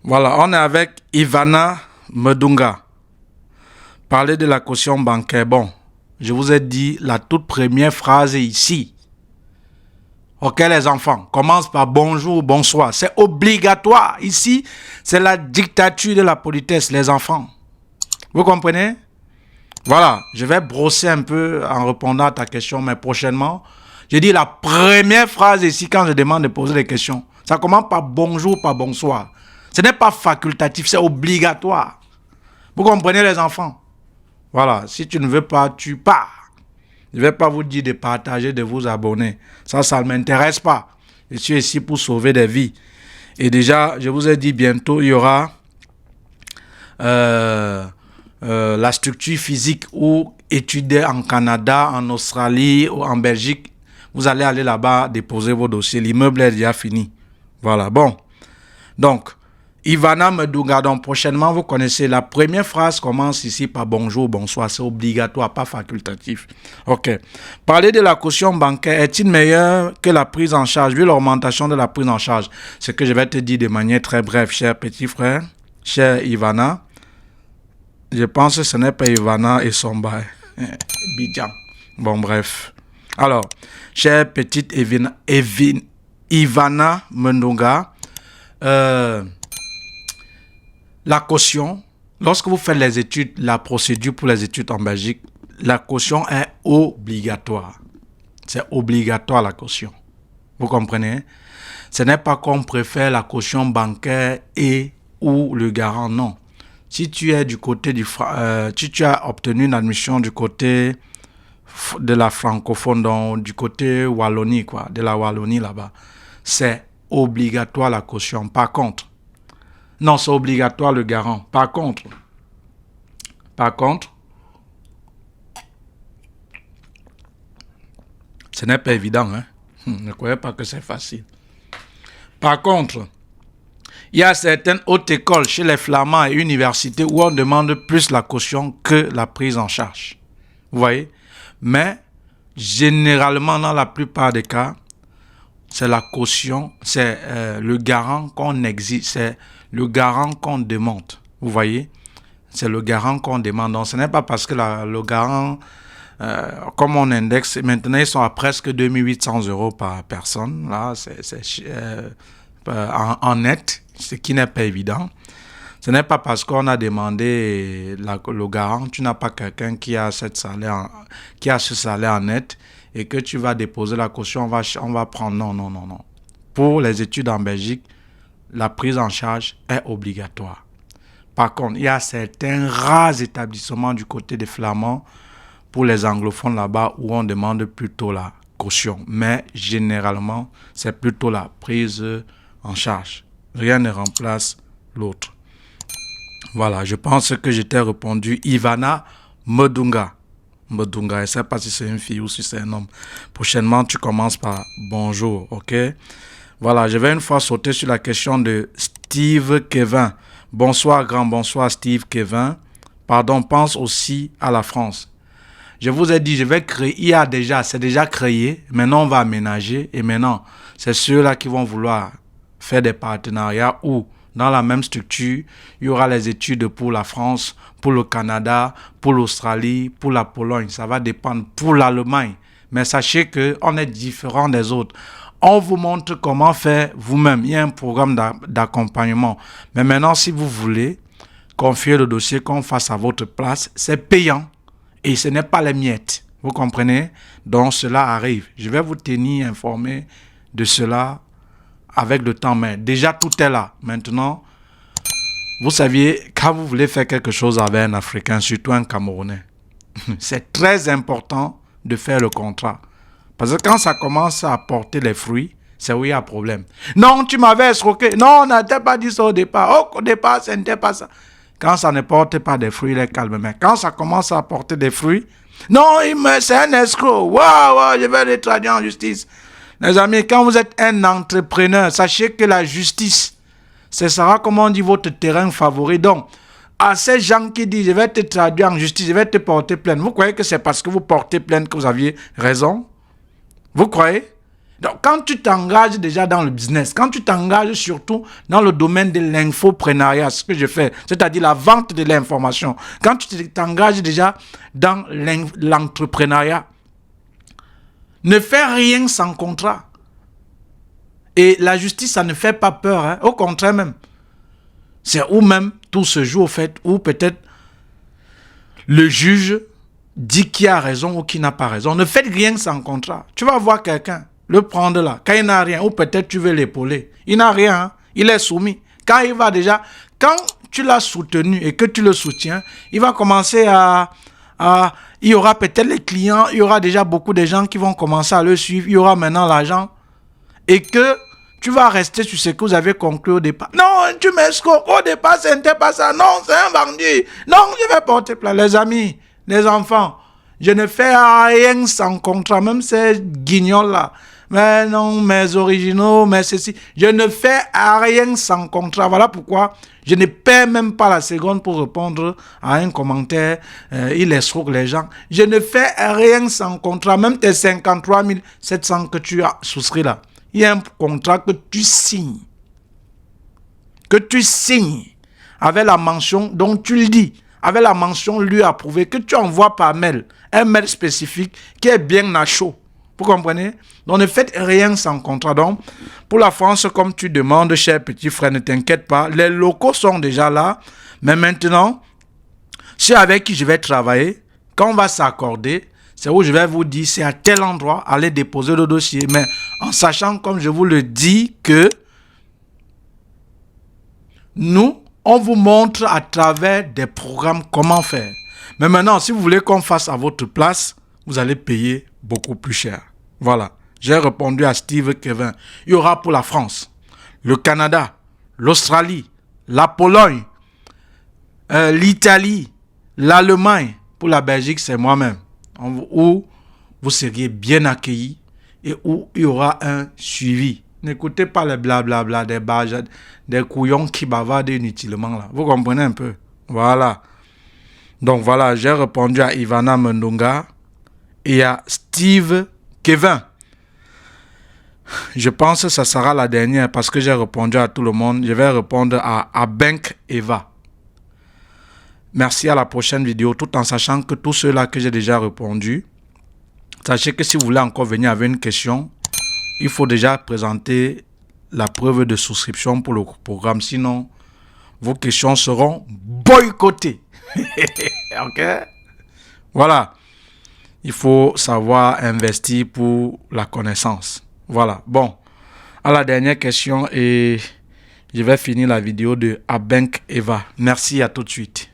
Voilà, on est avec Ivana Medunga. Parler de la caution bancaire. Bon, je vous ai dit la toute première phrase ici. Ok, les enfants, commence par bonjour, bonsoir. C'est obligatoire. Ici, c'est la dictature de la politesse, les enfants. Vous comprenez? Voilà, je vais brosser un peu en répondant à ta question, mais prochainement, je dis la première phrase ici quand je demande de poser des questions. Ça commence par bonjour, par bonsoir. Ce n'est pas facultatif, c'est obligatoire. Vous comprenez les enfants? Voilà, si tu ne veux pas, tu pars. Je ne vais pas vous dire de partager, de vous abonner. Ça ne m'intéresse pas. Je suis ici pour sauver des vies. Et déjà, je vous ai dit bientôt, il y aura la structure physique ou étudier en Canada, en Australie ou en Belgique. Vous allez aller là-bas déposer vos dossiers. L'immeuble est déjà fini. Voilà, bon. Donc, Ivana Medunga, donc prochainement, vous connaissez, la première phrase commence ici par bonjour, bonsoir. C'est obligatoire, pas facultatif. Ok. Parler de la caution bancaire est-il meilleur que la prise en charge, vu l'augmentation de la prise en charge? Ce que je vais te dire de manière très brève, cher petit frère, cher Ivana. Je pense que ce n'est pas Ivana et son bail. Bidjan. Bon, bref. Alors, chère petite Ivana Medunga, la caution, lorsque vous faites les études, la procédure pour les études en Belgique, la caution est obligatoire. C'est obligatoire la caution. Vous comprenez? Ce n'est pas qu'on préfère la caution bancaire et ou le garant, non. Si tu es du côté si tu as obtenu une admission du côté de la francophone, donc du côté Wallonie, quoi, de la Wallonie là-bas, c'est obligatoire la caution. Par contre, non, c'est obligatoire le garant. Par contre, ce n'est pas évident, hein. Ne croyez pas que c'est facile. Par contre, il y a certaines hautes écoles chez les Flamands et universités où on demande plus la caution que la prise en charge. Vous voyez? Mais, généralement, dans la plupart des cas, c'est la caution, c'est le garant qu'on exige, c'est le garant qu'on demande. Vous voyez? C'est le garant qu'on demande. Donc, ce n'est pas parce que le garant, comme on indexe, maintenant, ils sont à presque 2800 € par personne. Là, c'est en net, ce qui n'est pas évident. Ce n'est pas parce qu'on a demandé le garant, tu n'as pas quelqu'un qui a ce salaire en net et que tu vas déposer la caution, on va prendre. Non. Pour les études en Belgique, la prise en charge est obligatoire. Par contre, il y a certains rares établissements du côté des Flamands pour les anglophones là-bas où on demande plutôt la caution. Mais généralement, c'est plutôt la prise en charge. Rien ne remplace l'autre. Voilà, je pense que je t'ai répondu. Ivana Medunga. Je ne sais pas si c'est une fille ou si c'est un homme. Prochainement, tu commences par bonjour, ok? Voilà, je vais une fois sauter sur la question de Steve Kevin. Bonsoir, bonsoir Steve Kevin. Pardon, pense aussi à la France. Je vous ai dit, je vais créer, c'est déjà créé. Maintenant, on va aménager. Et maintenant, c'est ceux-là qui vont vouloir faire des partenariats où, dans la même structure, il y aura les études pour la France, pour le Canada, pour l'Australie, pour la Pologne. Ça va dépendre pour l'Allemagne. Mais sachez qu'on est différent des autres. On vous montre comment faire vous-même. Il y a un programme d'accompagnement. Mais maintenant, si vous voulez confier le dossier qu'on fasse à votre place, c'est payant. Et ce n'est pas les miettes. Vous comprenez? Donc, cela arrive. Je vais vous tenir informé de cela avec le temps. Mais déjà, tout est là. Maintenant, vous saviez, quand vous voulez faire quelque chose avec un Africain, surtout un Camerounais, c'est très important de faire le contrat. Parce que quand ça commence à porter les fruits, c'est où il y a un problème. Non, tu m'avais escroqué. Non, on n'avait pas dit ça au départ. Oh, au départ, ce n'était pas ça. Quand ça ne porte pas des fruits, il est calme. Mais quand ça commence à porter des fruits, non, c'est un escroc. Waouh, je vais le traduire en justice. Les amis, quand vous êtes un entrepreneur, sachez que la justice, ce sera, comme on dit, votre terrain favori. Donc, à ces gens qui disent, je vais te traduire en justice, je vais te porter plainte. Vous croyez que c'est parce que vous portez plainte que vous aviez raison? Vous croyez? Donc, quand tu t'engages déjà dans le business, quand tu t'engages surtout dans le domaine de l'infoprenariat, ce que je fais, c'est-à-dire la vente de l'information, quand tu t'engages déjà dans l'entrepreneuriat, ne fais rien sans contrat. Et la justice, ça ne fait pas peur, hein. Au contraire même. C'est où même tout se joue au fait, où peut-être le juge dit qui a raison ou qui n'a pas raison. Ne faites rien sans contrat. Tu vas voir quelqu'un, le prendre là, quand il n'a rien, ou peut-être tu veux l'épauler. Il n'a rien, hein? Il est soumis. Quand il va déjà, quand tu l'as soutenu et que tu le soutiens, il va commencer il y aura peut-être les clients, il y aura déjà beaucoup de gens qui vont commencer à le suivre, il y aura maintenant l'argent. Et que tu vas rester sur ce que vous avez conclu au départ. Non, tu m'escroques. Au départ, ce n'était pas ça. Non, c'est un vendu. Non, je vais porter plainte. Les amis, les enfants, je ne fais rien sans contrat. Même ces guignols-là. Mais non, mes originaux, mais ceci. Je ne fais rien sans contrat. Voilà pourquoi je ne perds même pas la seconde pour répondre à un commentaire. Il escroque les gens. Je ne fais rien sans contrat. Même tes 53 700 que tu as souscrit là. Il y a un contrat que tu signes. Que tu signes avec la mention, donc tu le dis, avec la mention lui approuvée, que tu envoies par mail, un mail spécifique qui est bien à chaud. Vous comprenez? Donc ne faites rien sans contrat. Donc, pour la France, comme tu demandes, cher petit frère, ne t'inquiète pas, les locaux sont déjà là. Mais maintenant, ceux avec qui je vais travailler, quand on va s'accorder, c'est où je vais vous dire, c'est à tel endroit, allez déposer le dossier. Mais en sachant, comme je vous le dis, que nous, on vous montre à travers des programmes comment faire. Mais maintenant, si vous voulez qu'on fasse à votre place, vous allez payer beaucoup plus cher. Voilà. J'ai répondu à Steve Kevin. Il y aura pour la France, le Canada, l'Australie, la Pologne, l'Italie, l'Allemagne. Pour la Belgique, c'est moi-même. Où vous seriez bien accueillis et où il y aura un suivi. N'écoutez pas les blablabla des barges, des couillons qui bavardent inutilement là. Vous comprenez un peu? Voilà. Donc voilà, j'ai répondu à Ivana Mendonga et à Steve Kevin. Je pense que ça sera la dernière parce que j'ai répondu à tout le monde. Je vais répondre à Bank Eva. Merci, à la prochaine vidéo, tout en sachant que tous ceux-là que j'ai déjà répondu, sachez que si vous voulez encore venir avec une question, il faut déjà présenter la preuve de souscription pour le programme. Sinon, vos questions seront boycottées. Ok? Voilà. Il faut savoir investir pour la connaissance. Voilà. Bon. À la dernière question et je vais finir la vidéo de Abank Eva. Merci, à tout de suite.